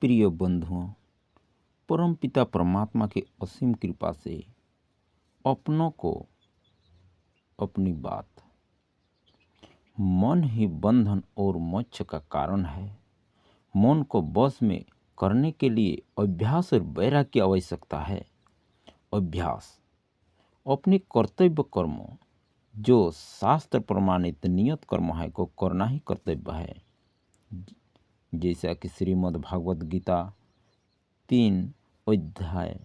प्रिय बंधुओं, परमपिता परमात्मा की असीम कृपा से अपनों को अपनी बात, मन ही बंधन और मोक्ष का कारण है। मन को बस में करने के लिए अभ्यास और वैराग्य की आवश्यकता है। अभ्यास अपने कर्तव्य कर्मों जो शास्त्र प्रमाणित नियत कर्म है को करना ही कर्तव्य है, जैसा कि श्रीमद् भागवत गीता 3 अध्याय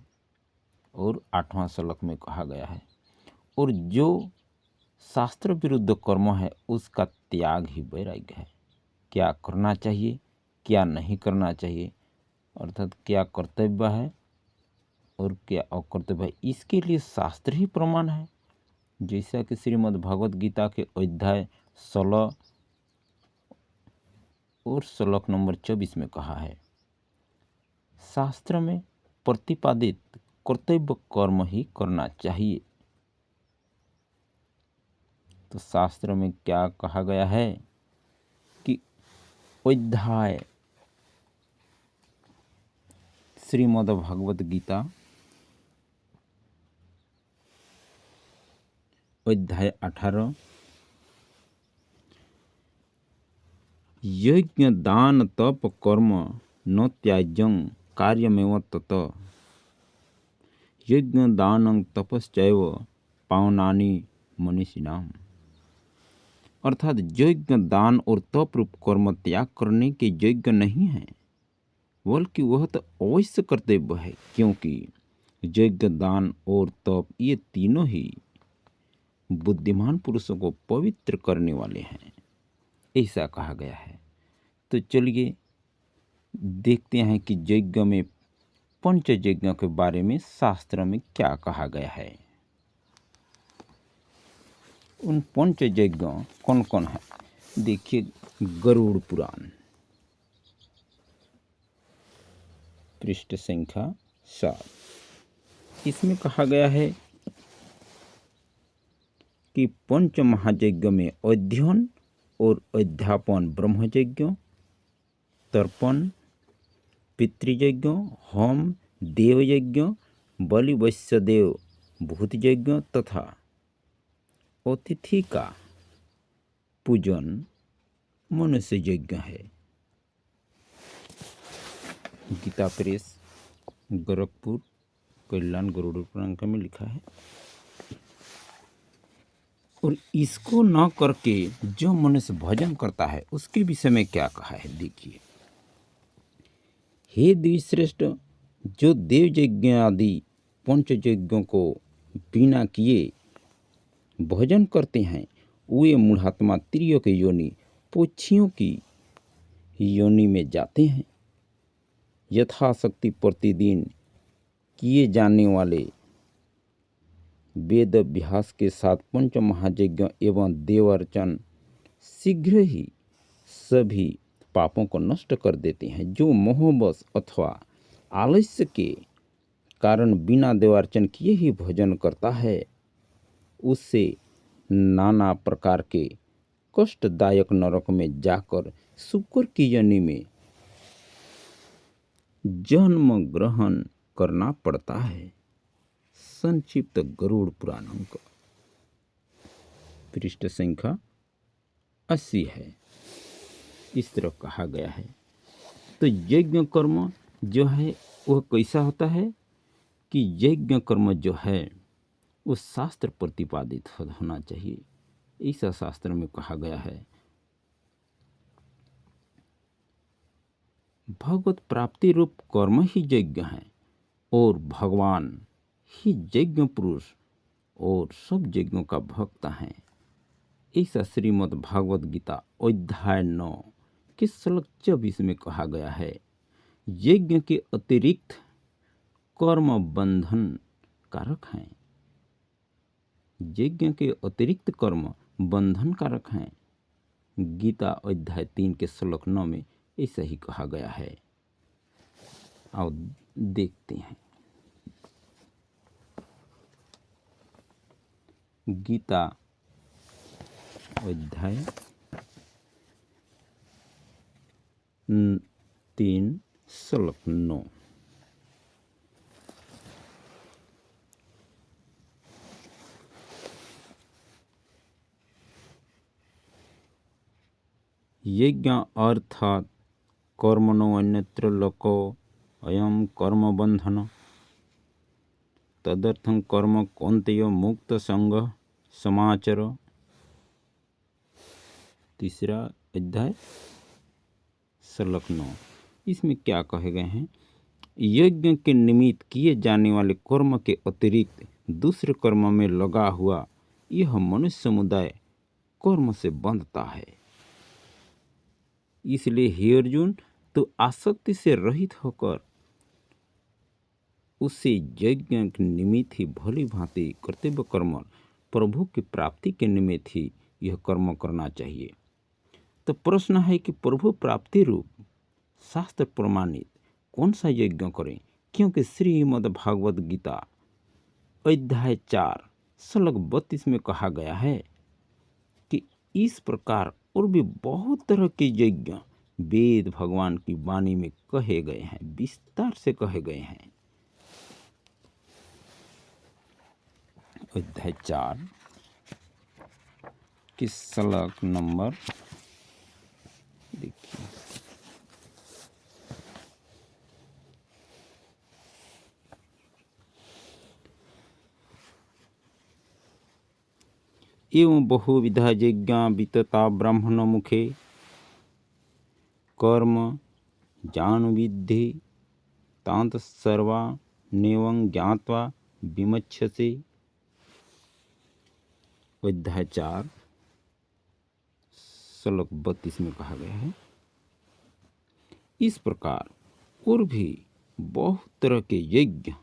और 8वां श्लोक में कहा गया है। और जो शास्त्र विरुद्ध कर्म है उसका त्याग ही वैराग्य है। क्या करना चाहिए, क्या नहीं करना चाहिए, अर्थात क्या कर्तव्य है और क्या अकर्तव्य है, इसके लिए शास्त्र ही प्रमाण है। जैसा कि श्रीमद् भागवत गीता के अध्याय 16 और श्लोक नंबर 24 में कहा है, शास्त्र में प्रतिपादित कर्तव्य कर्म ही करना चाहिए। तो शास्त्र में क्या कहा गया है कि अध्याय श्रीमद् भागवत गीता अध्याय 18 यज्ञ दान तप कर्म न त्याज्यं कार्यमेव तत यज्ञ दानं तपश्चैव पावनानि मनीषिणाम्। अर्थात यज्ञ दान और तप रूप कर्म त्याग करने के योग्य नहीं है, बल्कि वह तो अवश्य कर्तव्य है, क्योंकि यज्ञ दान और तप ये तीनों ही बुद्धिमान पुरुषों को पवित्र करने वाले हैं, ऐसा कहा गया है। तो चलिए देखते हैं कि यज्ञ में पंच यज्ञ के बारे में शास्त्र में क्या कहा गया है। उन पंच यज्ञ कौन कौन है? देखिए, गरुड़ पुराण पृष्ठ संख्या 7, इसमें कहा गया है कि पंच महायज्ञ में अध्ययन और अध्यापन ब्रह्मयज्ञ, तर्पण पितृयज्ञ, होम देवयज्ञ, बलि वैश्यदेव भूतयज्ञ तथा अतिथि का पूजन मनुष्य यज्ञ है। गीता प्रेस गोरखपुर कल्याण गरुड़ पुराण में लिखा है। और इसको न करके जो मनुष्य भजन करता है उसके विषय में क्या कहा है, देखिए। हे द्विश्रेष्ठ, जो देव यज्ञ आदि पंच यज्ञों को बिना किए भजन करते हैं, वे मूढ़ात्मा त्रियों के योनि पक्षियों की योनि में जाते हैं। यथाशक्ति प्रतिदिन किए जाने वाले वेद अभ्यास के साथ पंच महायज्ञ एवं देव अर्चन शीघ्र ही सभी पापों को नष्ट कर देते हैं। जो मोहवश अथवा आलस्य के कारण बिना देवार्चन किए ही भजन करता है, उससे नाना प्रकार के कष्टदायक नरक में जाकर शुक्र की योनि में जन्म ग्रहण करना पड़ता है। संक्षिप्त गरुड़ पुराण का पृष्ठ संख्या 80 है। इस तरह कहा गया है। तो यज्ञ कर्म जो है वह कैसा होता है कि यज्ञ कर्म जो है वो शास्त्र प्रतिपादित होना चाहिए, ऐसा शास्त्र में कहा गया है। भगवत प्राप्ति रूप कर्म ही यज्ञ है और भगवान ही यज्ञ पुरुष और सब यज्ञों का भक्त है, ऐसा श्रीमद् भागवत गीता अध्याय 9 के श्लोक 24 में कहा गया है। यज्ञ के अतिरिक्त कर्म बंधन कारक हैं। यज्ञ के अतिरिक्त कर्म बंधन कारक हैं। गीता अध्याय 3 के श्लोक 9 में ऐसा ही कहा गया है। आओ देखते हैं। गीता अध्याय 3 श्लोक 9। यज्ञ अर्थात कर्मणो अन्यत्र लोको अयम कर्म बंधन तदर्थं कर्म कौन्तेय मुक्त संग समाचर। तीसरा अध्याय श्लोक 9। इसमें क्या कहे गए हैं? यज्ञ के निमित्त किए जाने वाले कर्म के अतिरिक्त दूसरे कर्म में लगा हुआ यह मनुष्य समुदाय कर्म से बंधता है। इसलिए हे अर्जुन, तो आसक्ति से रहित होकर उससे यज्ञ के निमित्त ही भली भांति कर्तव्य कर्म प्रभु की प्राप्ति के निमित्त ही यह कर्म करना चाहिए। तो प्रश्न है कि प्रभु प्राप्ति रूप शास्त्र प्रमाणित कौन सा यज्ञ करें? क्योंकि श्रीमद् भागवत गीता अध्याय 4 श्लोक 32 में कहा गया है कि इस प्रकार और भी बहुत तरह के यज्ञ वेद भगवान की वाणी में कहे गए हैं, विस्तार से कहे गए हैं। अध्याय 4 की श्लोक नंबर देखिए, एवं बहुविधा यज्ञा वितता ब्राह्मण मुखे कर्म जान विद्धि तांत सर्वा नेवं ज्ञात्वा विमच्छसे। अध्याय 4 श्लोक 32 में कहा गया है, इस प्रकार और भी बहुत तरह के यज्ञ